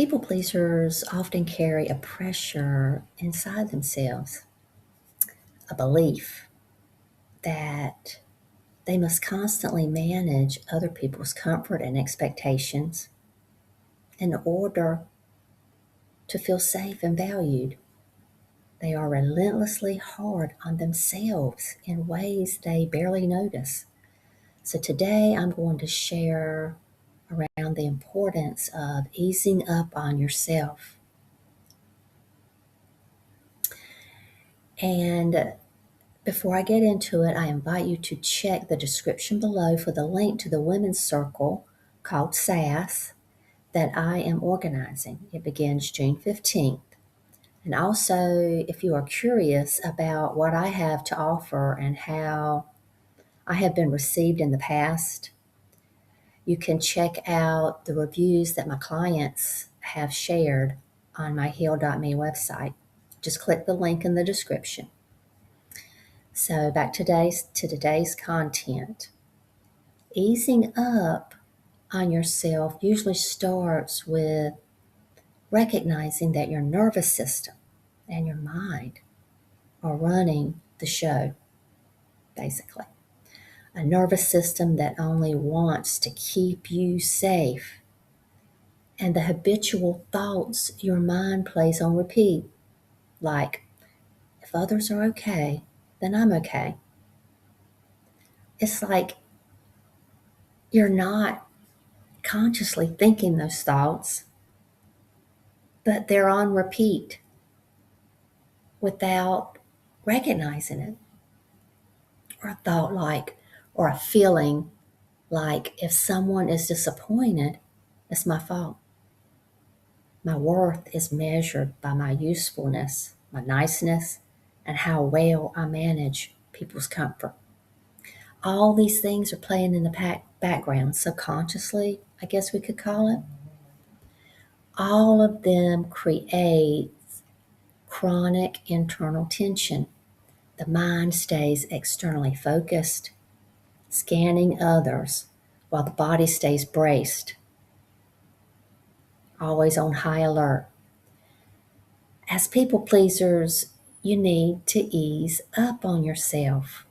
People pleasers often carry a pressure inside themselves, a belief that they must constantly manage other people's comfort and expectations in order to feel safe and valued. They are relentlessly hard on themselves in ways they barely notice. So, today I'm going to share around the importance of easing up on yourself. And before I get into it, I invite you to check the description below for the link to the women's circle called SAS that I am organizing. It begins June 15th. And also, if you are curious about what I have to offer and how I have been received in the past, you can check out the reviews that my clients have shared on my heal.me website. Just click the link in the description. So back to today's content. Easing up on yourself usually starts with recognizing that your nervous system and your mind are running the show, basically. A nervous system that only wants to keep you safe, and the habitual thoughts your mind plays on repeat, like, if others are okay, then I'm okay. It's like you're not consciously thinking those thoughts, but they're on repeat without recognizing it. Or a thought like, or a feeling like, if someone is disappointed, it's my fault. My worth is measured by my usefulness, my niceness, and how well I manage people's comfort. All these things are playing in the background subconsciously, I guess we could call it. All of them create chronic internal tension. The mind stays externally focused, scanning others, while the body stays braced, always on high alert. As people pleasers, you need to ease up on yourself.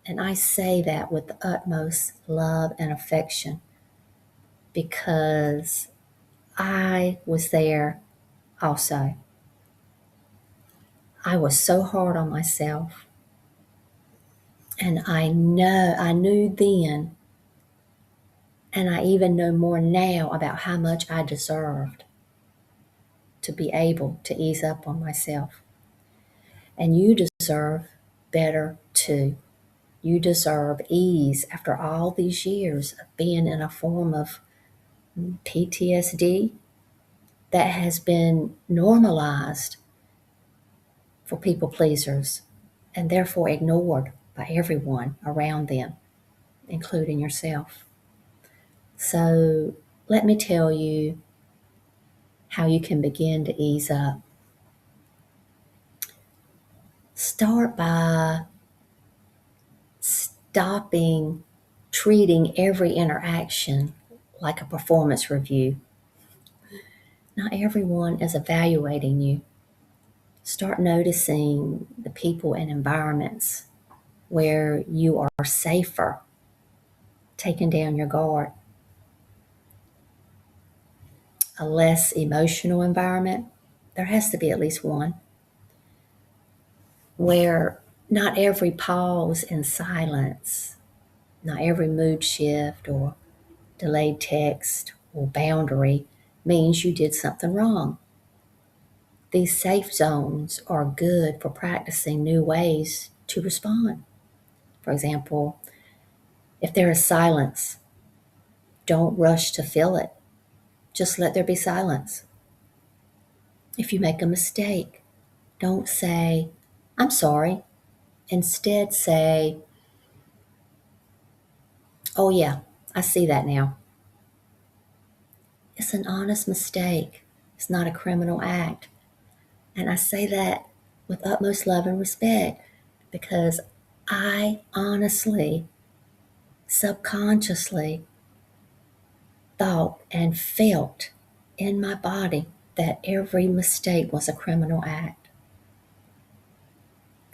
And I say that with the utmost love and affection because I was there also. I was so hard on myself. And I knew then, and I even know more now about how much I deserved to be able to ease up on myself. And you deserve better too. You deserve ease after all these years of being in a form of PTSD that has been normalized for people pleasers and therefore ignored by everyone around them, including yourself. So let me tell you how you can begin to ease up. Start by stopping treating every interaction like a performance review. Not everyone is evaluating you. Start noticing the people and environments where you are safer, taking down your guard. A less emotional environment, there has to be at least one, where not every pause in silence, not every mood shift or delayed text or boundary means you did something wrong. These safe zones are good for practicing new ways to respond. For example, if there is silence, don't rush to fill it. Just let there be silence. If you make a mistake, don't say, I'm sorry. Instead, say, oh yeah, I see that now. It's an honest mistake. It's not a criminal act. And I say that with utmost love and respect because I honestly, subconsciously thought and felt in my body that every mistake was a criminal act.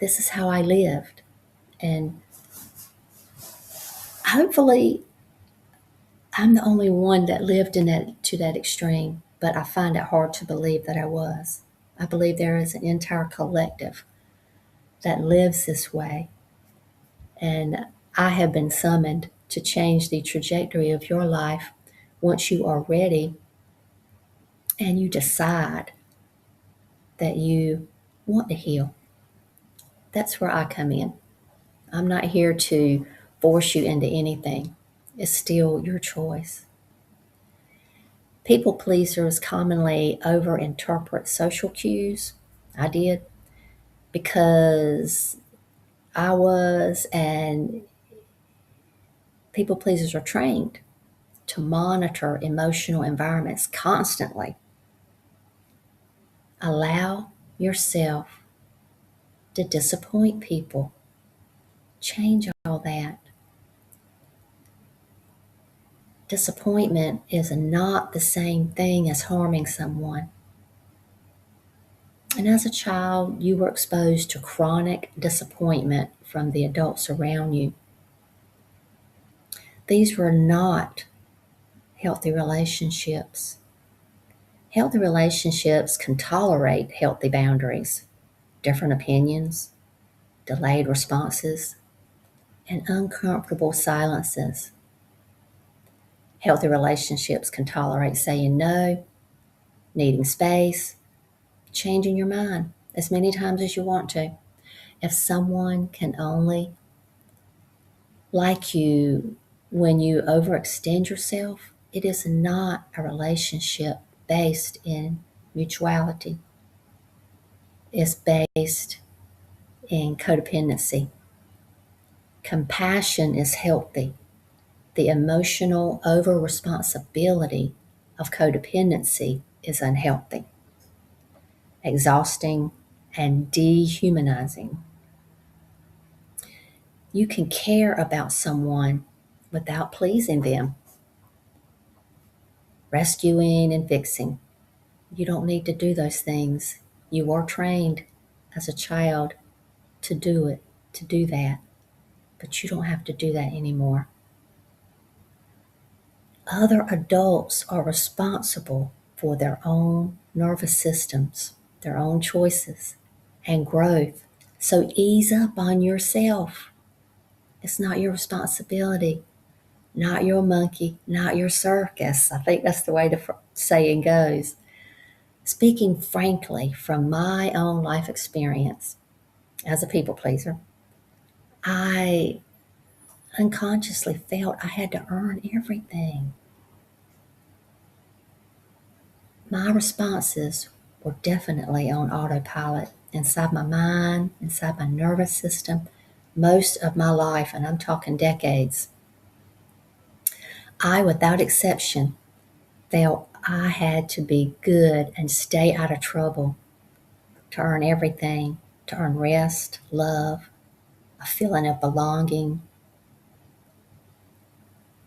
This is how I lived. And hopefully, I'm the only one that lived in that to that extreme, but I find it hard to believe that I was. I believe there is an entire collective that lives this way. And I have been summoned to change the trajectory of your life once you are ready and you decide that you want to heal. That's where I come in. I'm not here to force you into anything, it's still your choice. People pleasers commonly overinterpret social cues. I did because I was, and people pleasers are trained to monitor emotional environments constantly. Allow yourself to disappoint people. Change all that. Disappointment is not the same thing as harming someone. And as a child, you were exposed to chronic disappointment from the adults around you. These were not healthy relationships. Healthy relationships can tolerate healthy boundaries, different opinions, delayed responses, and uncomfortable silences. Healthy relationships can tolerate saying no, needing space, changing your mind as many times as you want to. If someone can only like you when you overextend yourself, it is not a relationship based in mutuality. It's based in codependency. Compassion is healthy. The emotional over responsibility of codependency is unhealthy, exhausting, and dehumanizing. You can care about someone without pleasing them, rescuing and fixing. You don't need to do those things. You were trained as a child to do it, to do that, but you don't have to do that anymore. Other adults are responsible for their own nervous systems, their own choices, and growth. So ease up on yourself. It's not your responsibility, not your monkey, not your circus. I think that's the way the saying goes. Speaking frankly from my own life experience as a people pleaser, I unconsciously felt I had to earn everything. My responses were definitely on autopilot inside my mind, inside my nervous system, most of my life, and I'm talking decades. I, without exception, felt I had to be good and stay out of trouble to earn everything, to earn rest, love, a feeling of belonging,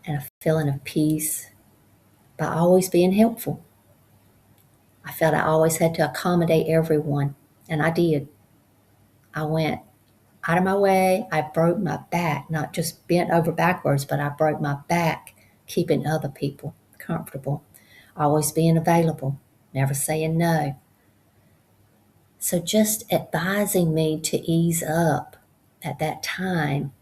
and a feeling of peace by always being helpful. I felt I always had to accommodate everyone, and I did. I went out of my way. I broke my back, not just bent over backwards, but I broke my back keeping other people comfortable, always being available, never saying no. So just advising me to ease up at that time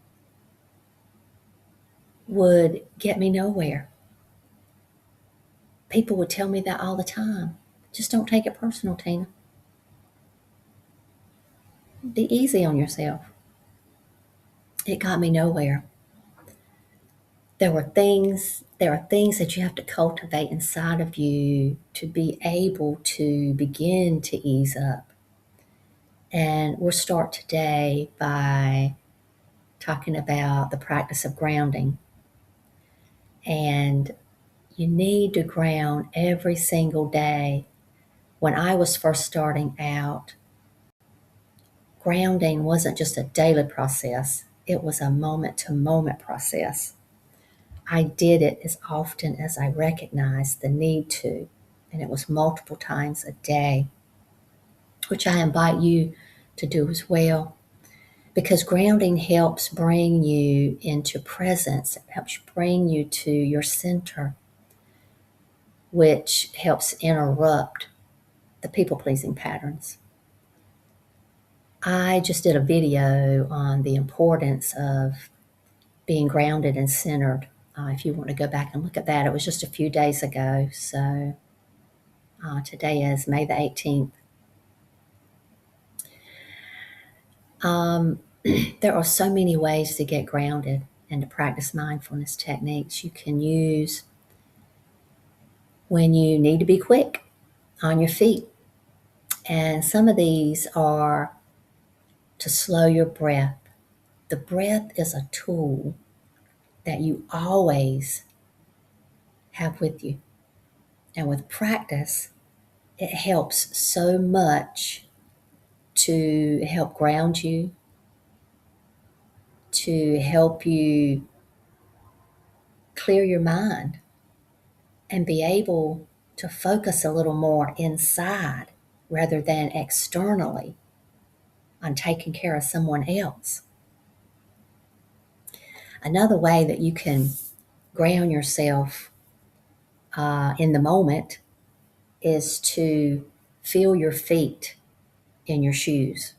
would get me nowhere. People would tell me that all the time. Just don't take it personal, Tina. Be easy on yourself. It got me nowhere. There are things that you have to cultivate inside of you to be able to begin to ease up. And we'll start today by talking about the practice of grounding. And you need to ground every single day. When I was first starting out, grounding wasn't just a daily process, it was a moment to moment process. I did it as often as I recognized the need to. and it was multiple times a day, which I invite you to do as well. Because grounding helps bring you into presence, it helps bring you to your center, which helps interrupt the people pleasing patterns. I just did a video on the importance of being grounded and centered. If you want to go back and look at that, it was just a few days ago. So today is May the 18th. There are so many ways to get grounded and to practice mindfulness techniques you can use when you need to be quick on your feet. And some of these are to slow your breath. The breath is a tool that you always have with you. And with practice, it helps so much to help ground you, to help you clear your mind and be able to focus a little more inside rather than externally on taking care of someone else. Another way that you can ground yourself in the moment is to feel your feet in your shoes.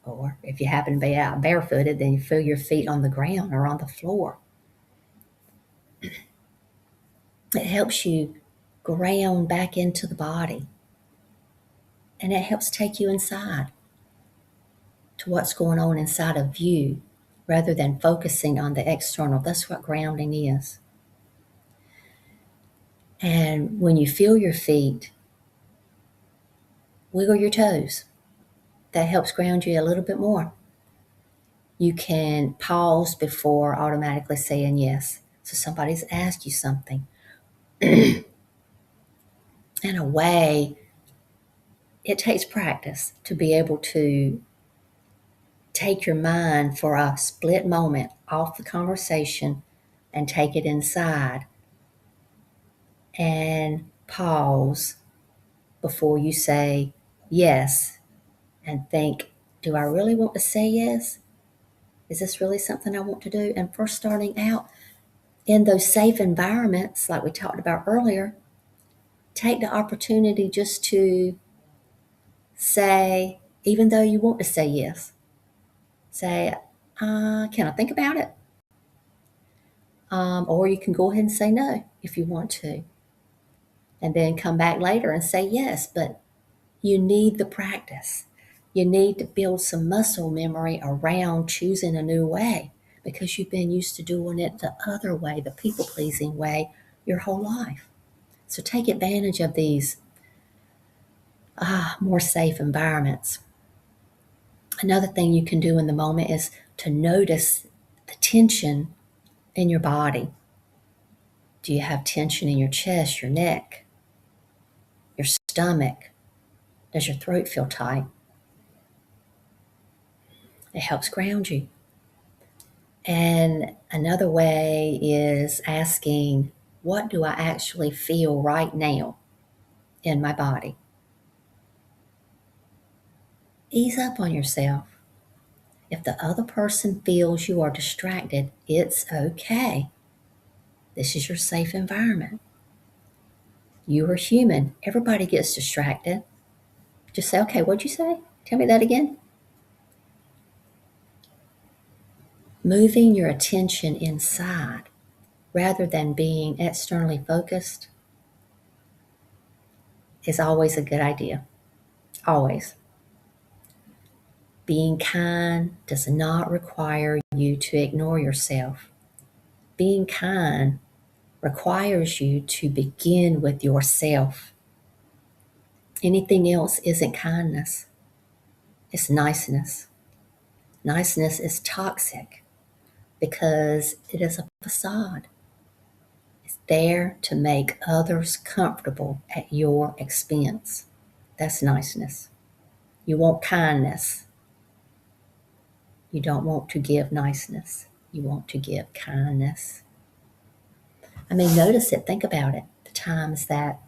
Or if you happen to be out barefooted, then you feel your feet on the ground or on the floor. It helps you ground back into the body. And it helps take you inside to what's going on inside of you rather than focusing on the external. That's what grounding is. And when you feel your feet, wiggle your toes. That helps ground you a little bit more. You can pause before automatically saying yes. So somebody's asked you something. In a way, it takes practice to be able to take your mind for a split moment off the conversation and take it inside and pause before you say yes and think, do I really want to say yes? Is this really something I want to do? And first starting out in those safe environments, like we talked about earlier, take the opportunity just to say, even though you want to say yes, say, can I think about it? Or you can go ahead and say no if you want to. And then come back later and say yes. But you need the practice. You need to build some muscle memory around choosing a new way because you've been used to doing it the other way, the people pleasing way, your whole life. So take advantage of these more safe environments. Another thing you can do in the moment is to notice the tension in your body. Do you have tension in your chest, your neck, your stomach? Does your throat feel tight? It helps ground you. And another way is asking, what do I actually feel right now in my body? Ease up on yourself. If the other person feels you are distracted, it's okay. This is your safe environment. You are human. Everybody gets distracted. Just say, okay, what'd you say? Tell me that again. Moving your attention inside rather than being externally focused is always a good idea. Always. Being kind does not require you to ignore yourself. Being kind requires you to begin with yourself. Anything else isn't kindness, it's niceness. Niceness is toxic because it is a facade. It's there to make others comfortable at your expense. That's niceness. You want kindness. You don't want to give niceness. You want to give kindness. I mean, notice it. Think about it. The times that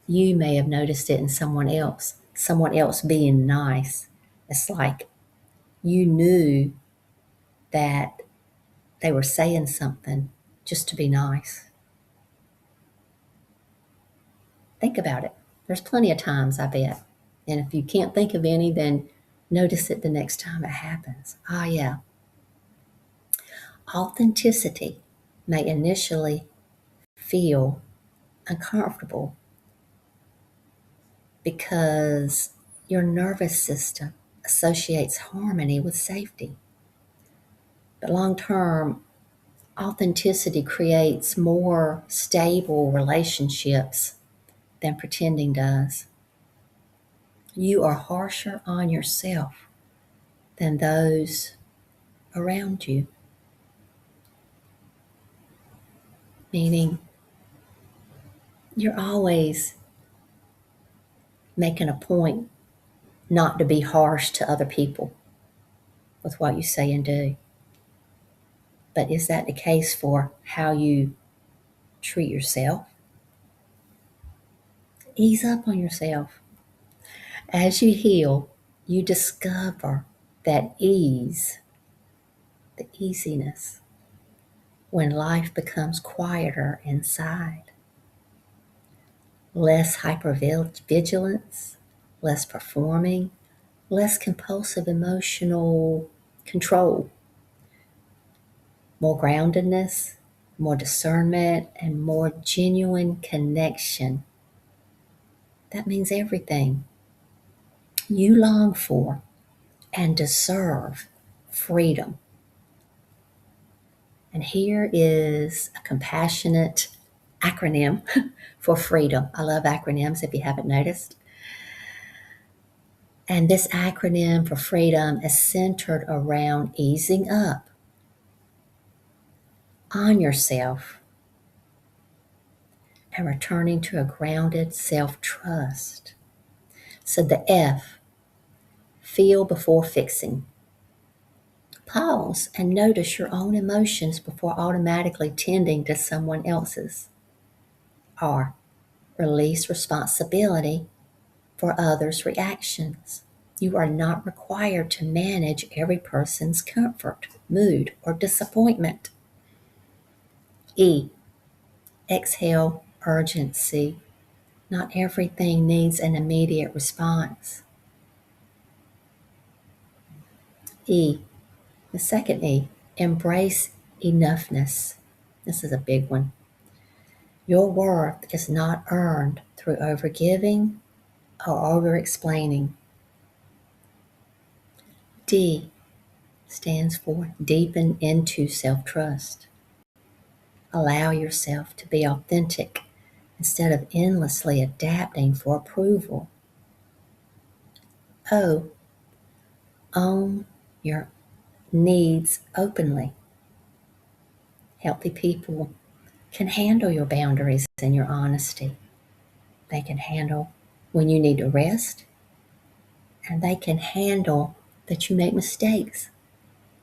You may have noticed it in someone else being nice. It's like you knew that they were saying something just to be nice. Think about it. There's plenty of times, I bet. And if you can't think of any, then notice it the next time it happens. Ah, yeah. Authenticity may initially feel uncomfortable because your nervous system associates harmony with safety. But long term, authenticity creates more stable relationships than pretending does. You are harsher on yourself than those around you, meaning you're always making a point not to be harsh to other people with what you say and do. But is that the case for how you treat yourself? Ease up on yourself. As you heal, you discover that ease, the easiness, when life becomes quieter inside. Less hypervigilance, less performing, less compulsive emotional control, more groundedness, more discernment, and more genuine connection. That means everything. You long for and deserve freedom. And here is a compassionate acronym for freedom. I love acronyms if you haven't noticed. And this acronym for freedom is centered around easing up on yourself and returning to a grounded self trust. So the F, feel before fixing. Pause and notice your own emotions before automatically tending to someone else's. R, release responsibility for others' reactions. You are not required to manage every person's comfort, mood, or disappointment. E, exhale urgency. Not everything needs an immediate response. E, the second E, embrace enoughness. This is a big one. Your worth is not earned through overgiving or over-explaining. D stands for deepen into self-trust. Allow yourself to be authentic instead of endlessly adapting for approval. O, own your needs openly. Healthy people can handle your boundaries and your honesty. They can handle when you need to rest, and they can handle that you make mistakes.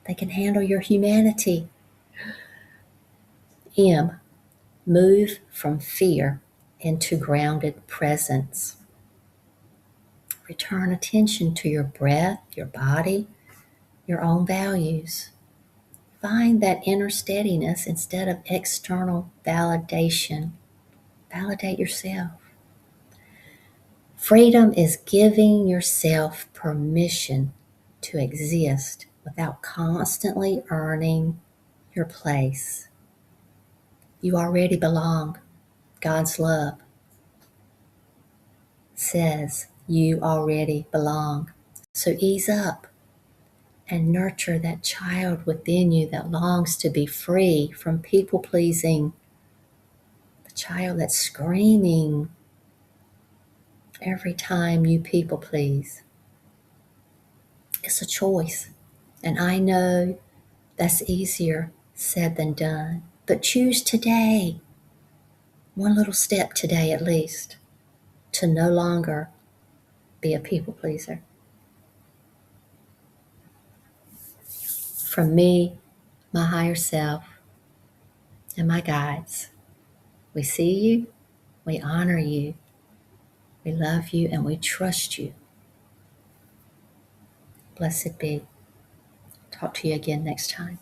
They can handle your humanity. M, move from fear into grounded presence. Return attention to your breath, your body, your own values. Find that inner steadiness instead of external validation. Validate yourself. Freedom is giving yourself permission to exist without constantly earning your place. You already belong. God's love says you already belong. So ease up and nurture that child within you that longs to be free from people pleasing, the child that's screaming every time you people please. It's a choice. And I know that's easier said than done. But choose today, one little step today at least, to no longer be a people pleaser. From me, my higher self, and my guides, we see you, we honor you, We love you and we trust you. Blessed be. Talk to you again next time.